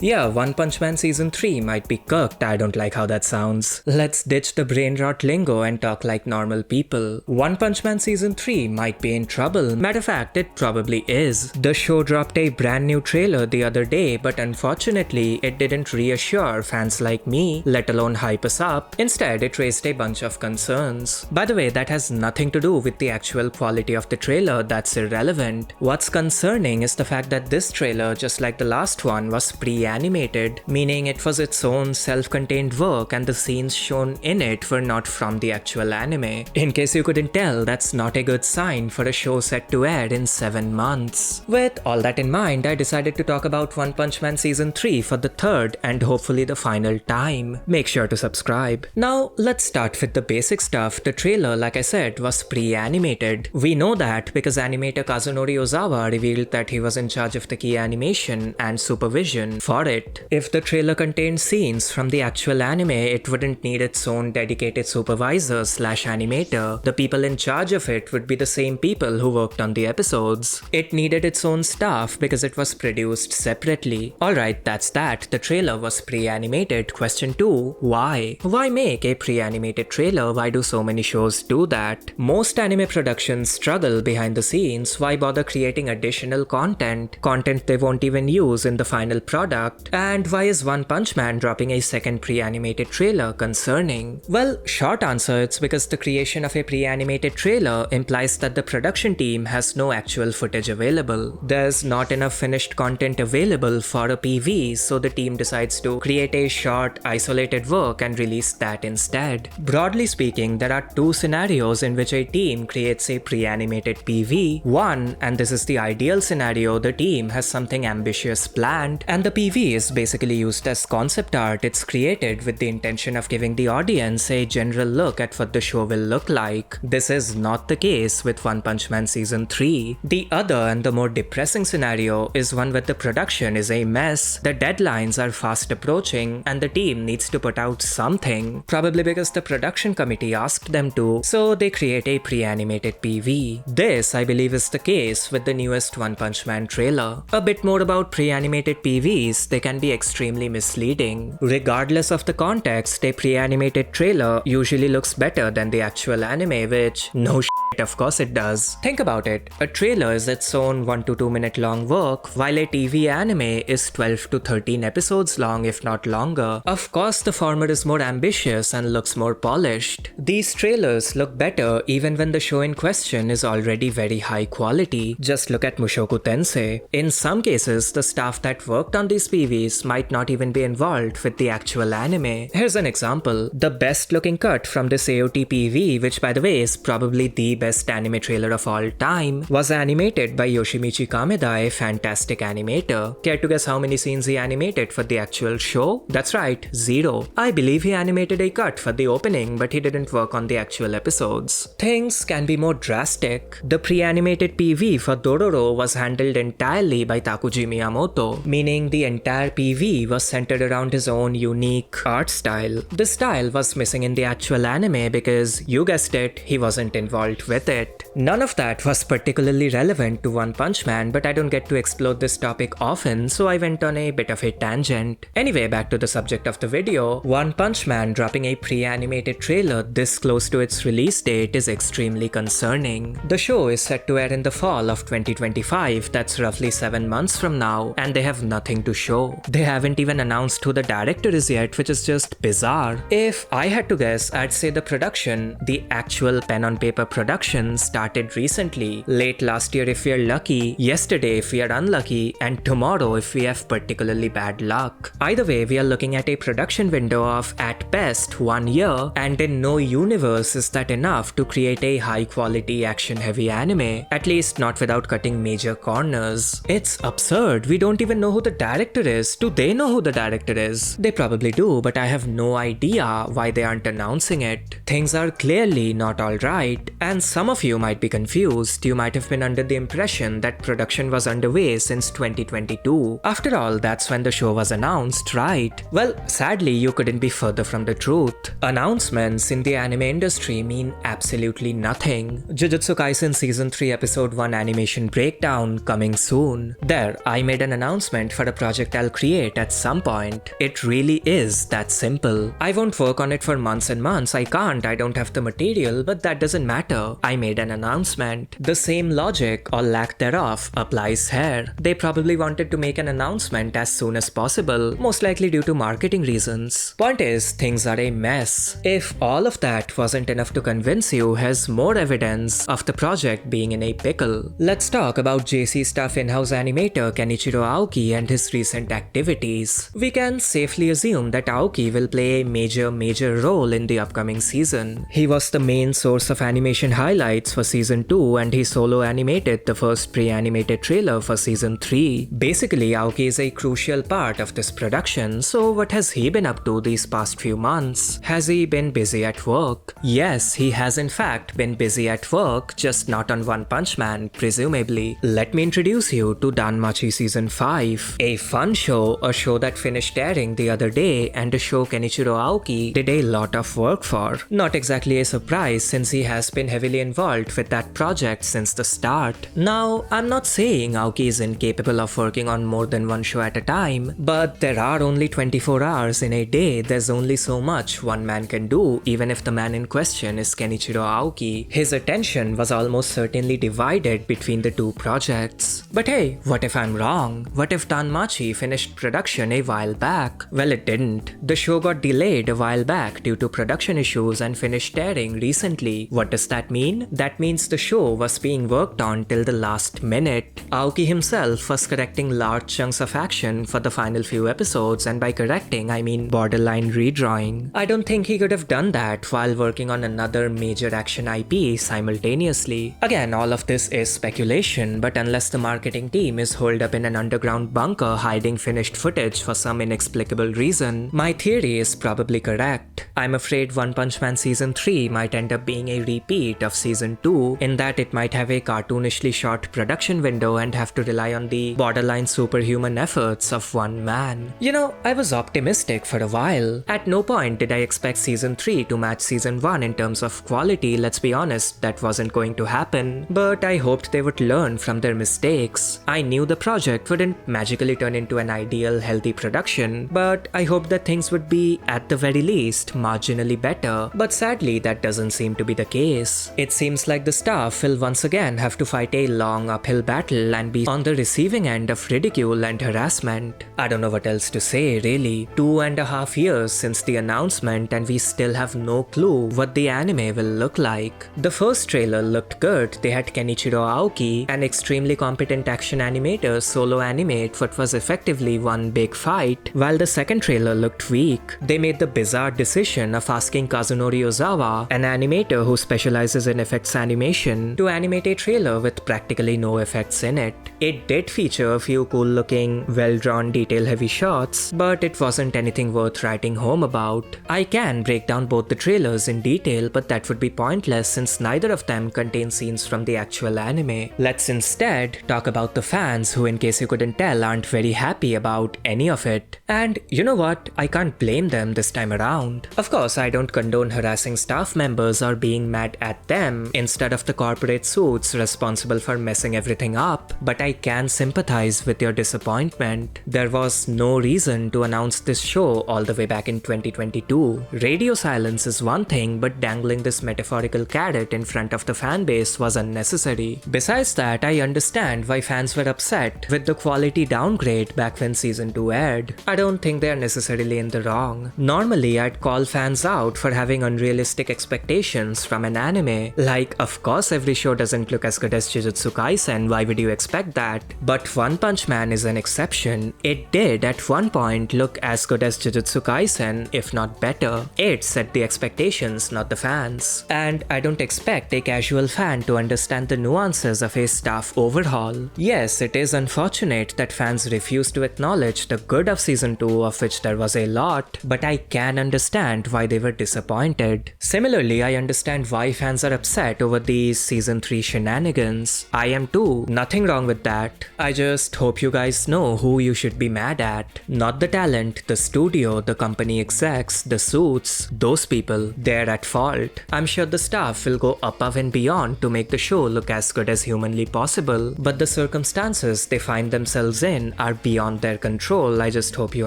Yeah, One Punch Man Season 3 might be cooked. I don't like how that sounds. Let's ditch the brain rot lingo and talk like normal people. One Punch Man Season 3 might be in trouble. Matter of fact, it probably is. The show dropped a brand new trailer the other day, but unfortunately, it didn't reassure fans like me, let alone hype us up. Instead, it raised a bunch of concerns. By the way, that has nothing to do with the actual quality of the trailer, that's irrelevant. What's concerning is the fact that this trailer, just like the last one, was pre-animated, meaning it was its own self-contained work and the scenes shown in it were not from the actual anime. In case you couldn't tell, that's not a good sign for a show set to air in 7 months. With all that in mind, I decided to talk about One Punch Man Season 3 for the third and hopefully the final time. Make sure to subscribe. Now, let's start with the basic stuff. The trailer, like I said, was pre-animated. We know that because animator Kazunori Ozawa revealed that he was in charge of the key animation and supervision for it. If the trailer contained scenes from the actual anime, it wouldn't need its own dedicated supervisor slash animator. The people in charge of it would be the same people who worked on the episodes. It needed its own staff because it was produced separately. Alright, that's that. The trailer was pre-animated. Question 2. Why? Why make a pre-animated trailer? Why do so many shows do that? Most anime productions struggle behind the scenes. Why bother creating additional content? Content they won't even use in the final product. And why is One Punch Man dropping a second pre-animated trailer concerning? Well, short answer, it's because the creation of a pre-animated trailer implies that the production team has no actual footage available. There's not enough finished content available for a PV, so the team decides to create a short, isolated work and release that instead. Broadly speaking, there are two scenarios in which a team creates a pre-animated PV. One, and this is the ideal scenario, the team has something ambitious planned, and the PV is basically used as concept art. It's created with the intention of giving the audience a general look at what the show will look like. This is not the case with One Punch Man Season 3. The other and the more depressing scenario is one where the production is a mess, the deadlines are fast approaching, and the team needs to put out something, probably because the production committee asked them to, so they create a pre-animated PV. This, I believe, is the case with the newest One Punch Man trailer. A bit more about pre-animated PVs. They can be extremely misleading. Regardless of the context, a pre-animated trailer usually looks better than the actual anime, which no shit, of course it does. Think about it. A trailer is its own 1 to 2 minute long work, while a TV anime is 12 to 13 episodes long, if not longer. Of course, the former is more ambitious and looks more polished. These trailers look better even when the show in question is already very high quality. Just look at Mushoku Tensei. In some cases, the staff that worked on these PVs might not even be involved with the actual anime. Here's an example. The best looking cut from this AOT PV, which by the way is probably the best anime trailer of all time, was animated by Yoshimichi Kameda, a fantastic animator. Care to guess how many scenes he animated for the actual show? That's right, 0. I believe he animated a cut for the opening, but he didn't work on the actual episodes. Things can be more drastic. The pre-animated PV for Dororo was handled entirely by Takuji Miyamoto, meaning the entire PV was centered around his own unique art style. This style was missing in the actual anime because, you guessed it, he wasn't involved with it. None of that was particularly relevant to One Punch Man, but I don't get to explore this topic often, so I went on a bit of a tangent. Anyway, back to the subject of the video. One Punch Man dropping a pre-animated trailer this close to its release date is extremely concerning. The show is set to air in the fall of 2025, that's roughly 7 months from now, and they have nothing to show. They haven't even announced who the director is yet, which is just bizarre. If I had to guess, I'd say the production, the actual pen on paper production, started recently. Late last year if we are lucky, yesterday if we are unlucky, and tomorrow if we have particularly bad luck. Either way, we are looking at a production window of at best 1 year, and in no universe is that enough to create a high quality action heavy anime, at least not without cutting major corners. It's absurd. We don't even know who the director is. Do they know who the director is? They probably do, but I have no idea why they aren't announcing it. Things are clearly not alright, and some of you might be confused. You might have been under the impression that production was underway since 2022. After all, that's when the show was announced, right? Well, sadly, you couldn't be further from the truth. Announcements in the anime industry mean absolutely nothing. Jujutsu Kaisen Season 3 Episode 1 animation breakdown coming soon. There, I made an announcement for a project I'll create at some point. It really is that simple. I won't work on it for months and months. I can't, I don't have the material, but that doesn't matter. I made an announcement. The same logic, or lack thereof, applies here. They probably wanted to make an announcement as soon as possible, most likely due to marketing reasons. Point is, things are a mess. If all of that wasn't enough to convince you, here's more evidence of the project being in a pickle. Let's talk about jcstaff in-house animator Kenichiro Aoki and his recent activities. We can safely assume that Aoki will play a major role in the upcoming season. He was the main source of animation highlights for season 2 and he solo animated the first pre-animated trailer for season 3. Basically, Aoki is a crucial part of this production, so what has he been up to these past few months? Has he been busy at work? Yes, he has in fact been busy at work, just not on One Punch Man, presumably. Let me introduce you to Danmachi Season 5. A fun show, a show that finished airing the other day, and a show Kenichiro Aoki did a lot of work for. Not exactly a surprise since he has been heavily involved with that project since the start. Now, I'm not saying Aoki is incapable of working on more than one show at a time, but there are only 24 hours in a day. There's only so much one man can do, even if the man in question is Kenichiro Aoki. His attention was almost certainly divided between the two projects. But hey, what if I'm wrong? What if Danmachi finished production a while back? Well, it didn't. The show got delayed a while back due to production issues and finished airing recently. What does that mean? That means the show was being worked on till the last minute. Aoki himself was correcting large chunks of action for the final few episodes, and by correcting, I mean borderline redrawing. I don't think he could have done that while working on another major action IP simultaneously. Again, all of this is speculation, but unless the marketing team is holed up in an underground bunker hiding finished footage for some inexplicable reason, my theory is probably correct. I'm afraid One Punch Man Season 3 might end up being a repeat of Season 2 in that it might have a cartoonishly short production window and have to rely on the borderline superhuman efforts of one man. You know, I was optimistic for a while. At no point did I expect Season 3 to match Season 1 in terms of quality. Let's be honest, that wasn't going to happen. But I hoped they would learn from their mistakes. I knew the project wouldn't magically turn into an ideal, healthy production, but I hoped that things would be, at the very least, marginally better. But sadly, that doesn't seem to be the case. It seems like the staff will once again have to fight a long uphill battle and be on the receiving end of ridicule and harassment. I don't know what else to say, really. 2.5 years since the announcement and we still have no clue what the anime will look like. The first trailer looked good. They had Kenichiro Aoki, an extremely competent action animator, solo animate what was effectively one big fight, while the second trailer looked weak. They made the bizarre decision of asking Kazunori Ozawa, an animator who specializes in effects animation, to animate a trailer with practically no effects in it. It did feature a few cool looking, well-drawn, detail-heavy shots, but it wasn't anything worth writing home about. I can break down both the trailers in detail, but that would be pointless since neither of them contain scenes from the actual anime. Let's instead talk about the fans who, in case you couldn't tell, aren't very happy about any of it. And you know what? I can't blame them this time around. Of course, I don't condone harassing staff members or being mad at them instead of the corporate suits responsible for messing everything up, but I can sympathize with your disappointment. There was no reason to announce this show all the way back in 2022. Radio silence is one thing, but dangling this metaphorical carrot in front of the fanbase was unnecessary. Besides that, I understand why fans were upset with the quality downgrade back when Season 2 aired. I don't think they are necessarily in the wrong. Normally, I'd call fans out for having unrealistic expectations from an anime. Like, of course every show doesn't look as good as Jujutsu Kaisen, why would you expect that. But One Punch Man is an exception. It did at one point look as good as Jujutsu Kaisen, if not better. It set the expectations, not the fans. And I don't expect a casual fan to understand the nuances of a staff overhaul. Yes, it is unfortunate that fans refuse to acknowledge the good of season 2, of which there was a lot, but I can understand why they were disappointed. Similarly, I understand why fans are upset over these season 3 shenanigans. I am too, nothing wrong with that. I just hope you guys know who you should be mad at. Not the talent, the studio, the company execs, the suits, those people, they're at fault. I'm sure the staff will go above and beyond to make the show look as good as humanly possible, but the circumstances they find themselves in are beyond their control. I just hope you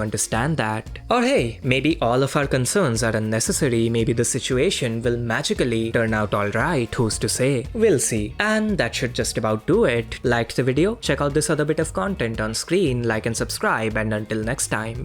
understand that. Or hey, maybe all of our concerns are unnecessary. Maybe the situation will magically turn out alright, who's to say? We'll see. And that should just about do it. Liked the video? Check out this other bit of content on screen, like and subscribe, and until next time.